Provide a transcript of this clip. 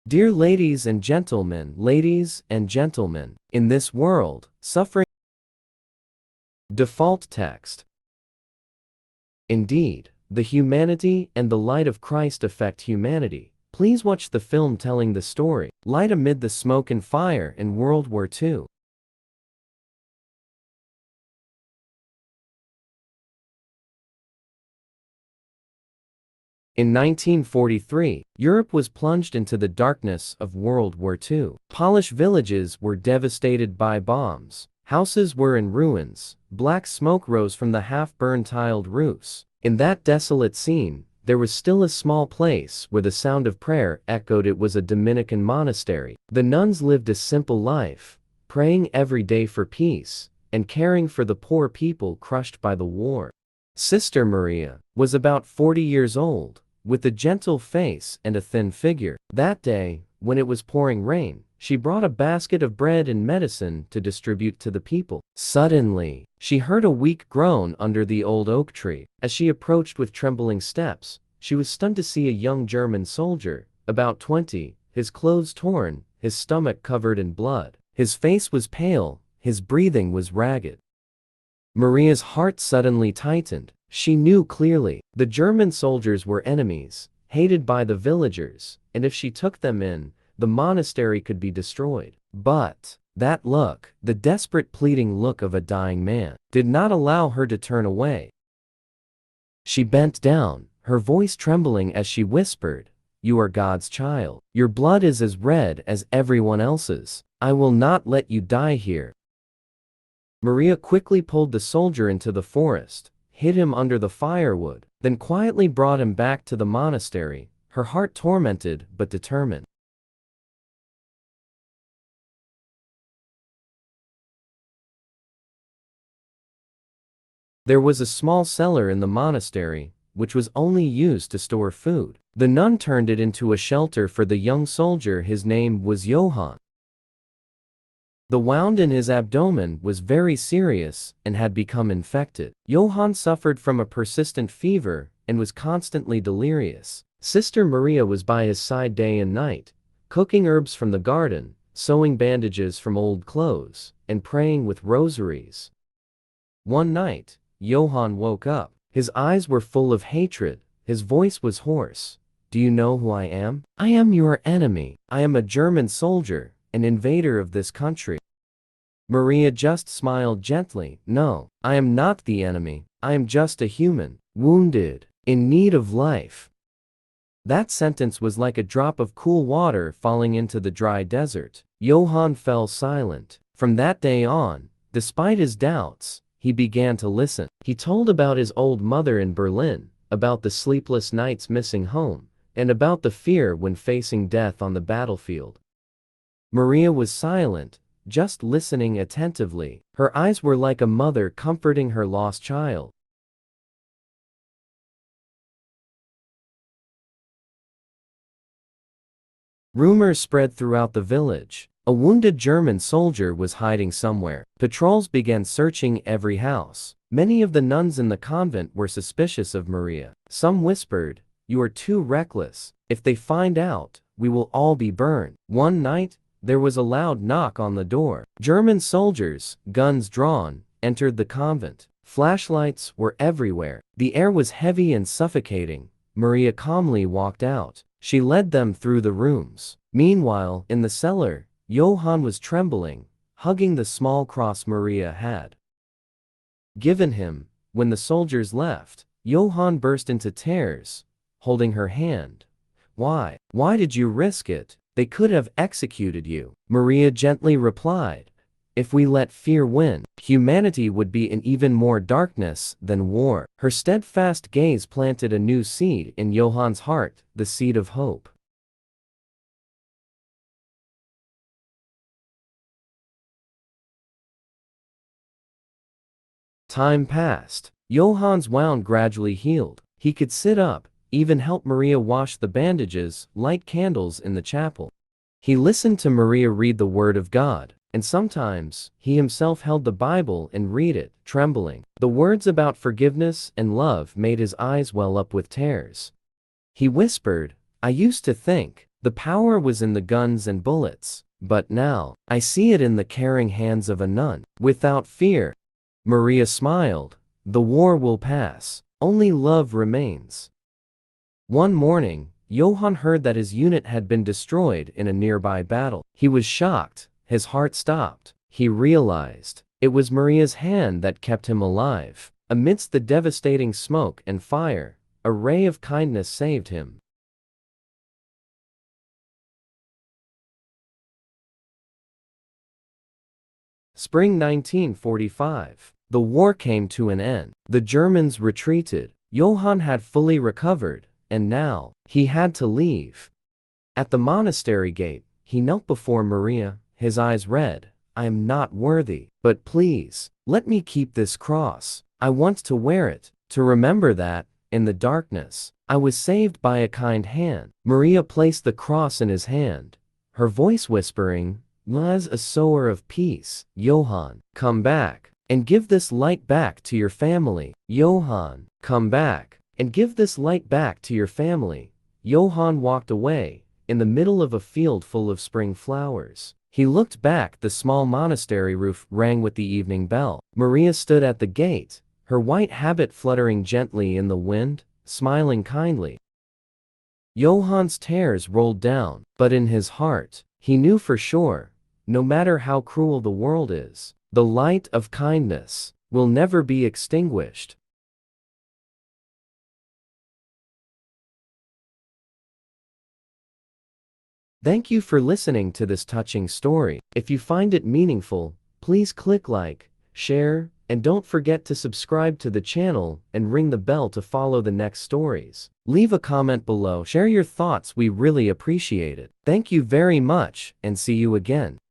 Dear ladies and gentlemen, in this world, suffering. Default text. Indeed, the humanity and the light of Christ affect humanity. Please watch the film telling the story, Light Amid the Smoke and Fire in World War II. In 1943, Europe was plunged into the darkness of World War II. Polish villages were devastated by bombs. Houses were in ruins. Black smoke rose from the half-burned tiled roofs. In that desolate scene, there was still a small place where the sound of prayer echoed. It was a Dominican monastery. The nuns lived a simple life, praying every day for peace and caring for the poor people crushed by the war. Sister Maria was about 40 years old, with a gentle face and a thin figure. That day, when it was pouring rain, she brought a basket of bread and medicine to distribute to the people. Suddenly, she heard a weak groan under the old oak tree. As she approached with trembling steps, she was stunned to see a young German soldier, about 20, his clothes torn, his stomach covered in blood. His face was pale, his breathing was ragged. Maria's heart suddenly tightened. She knew clearly, the German soldiers were enemies, hated by the villagers, and if she took them in, the monastery could be destroyed. But that look, the desperate pleading look of a dying man, did not allow her to turn away. She bent down, her voice trembling as she whispered, "You are God's child. Your blood is as red as everyone else's. I will not let you die here." Maria quickly pulled the soldier into the forest, hid him under the firewood, then quietly brought him back to the monastery, her heart tormented but determined. There was a small cellar in the monastery, which was only used to store food. The nun turned it into a shelter for the young soldier. His name was Johann. The wound in his abdomen was very serious and had become infected. Johann suffered from a persistent fever and was constantly delirious. Sister Maria was by his side day and night, cooking herbs from the garden, sewing bandages from old clothes, and praying with rosaries. One night, Johann woke up. His eyes were full of hatred, his voice was hoarse. "Do you know who I am? I am your enemy. I am a German soldier, an invader of this country." Maria just smiled gently. "No, I am not the enemy. I am just a human, wounded, in need of life." That sentence was like a drop of cool water falling into the dry desert. Johann fell silent. From that day on, despite his doubts, he began to listen. He told about his old mother in Berlin, about the sleepless nights missing home, and about the fear when facing death on the battlefield. Maria was silent, just listening attentively. Her eyes were like a mother comforting her lost child. Rumors spread throughout the village. A wounded German soldier was hiding somewhere. Patrols began searching every house. Many of the nuns in the convent were suspicious of Maria. Some whispered, "You are too reckless. If they find out, we will all be burned." One night, there was a loud knock on the door. German soldiers, guns drawn, entered the convent. Flashlights were everywhere. The air was heavy and suffocating. Maria calmly walked out. She led them through the rooms. Meanwhile, in the cellar, Johann was trembling, hugging the small cross Maria had given him. When the soldiers left, Johann burst into tears, holding her hand. Why did you risk it? They could have executed you." Maria gently replied, "If we let fear win, humanity would be in even more darkness than war." Her steadfast gaze planted a new seed in Johann's heart, the seed of hope. Time passed. Johann's wound gradually healed. He could sit up, even help Maria wash the bandages, light candles in the chapel. He listened to Maria read the Word of God, and sometimes, he himself held the Bible and read it, trembling. The words about forgiveness and love made his eyes well up with tears. He whispered, "I used to think The power was in the guns and bullets, but now, I see it in the caring hands of a nun. Without fear. Maria smiled. The war will pass. Only love remains. One morning, Johann heard that his unit had been destroyed in a nearby battle. He was shocked. His heart stopped. He realized it was Maria's hand that kept him alive. Amidst the devastating smoke and fire, a ray of kindness saved him. Spring 1945. The war came to an end. The Germans retreated. Johann had fully recovered, and now, he had to leave. At the monastery gate, he knelt before Maria, his eyes red. I am not worthy, but please, let me keep this cross. I want to wear it, to remember that, in the darkness, I was saved by a kind hand. Maria placed the cross in his hand, her voice whispering, "As a sower of peace, Johann, come back, and give this light back to your family. Johann, come back, and give this light back to your family." Johann walked away, in the middle of a field full of spring flowers. He looked back, the small monastery roof rang with the evening bell. Maria stood at the gate, her white habit fluttering gently in the wind, smiling kindly. Johann's tears rolled down, but in his heart, he knew for sure, no matter how cruel the world is, the light of kindness will never be extinguished. Thank you for listening to this touching story. If you find it meaningful, please click like, share, and don't forget to subscribe to the channel and ring the bell to follow the next stories. Leave a comment below, share your thoughts, we really appreciate it. Thank you very much, and see you again.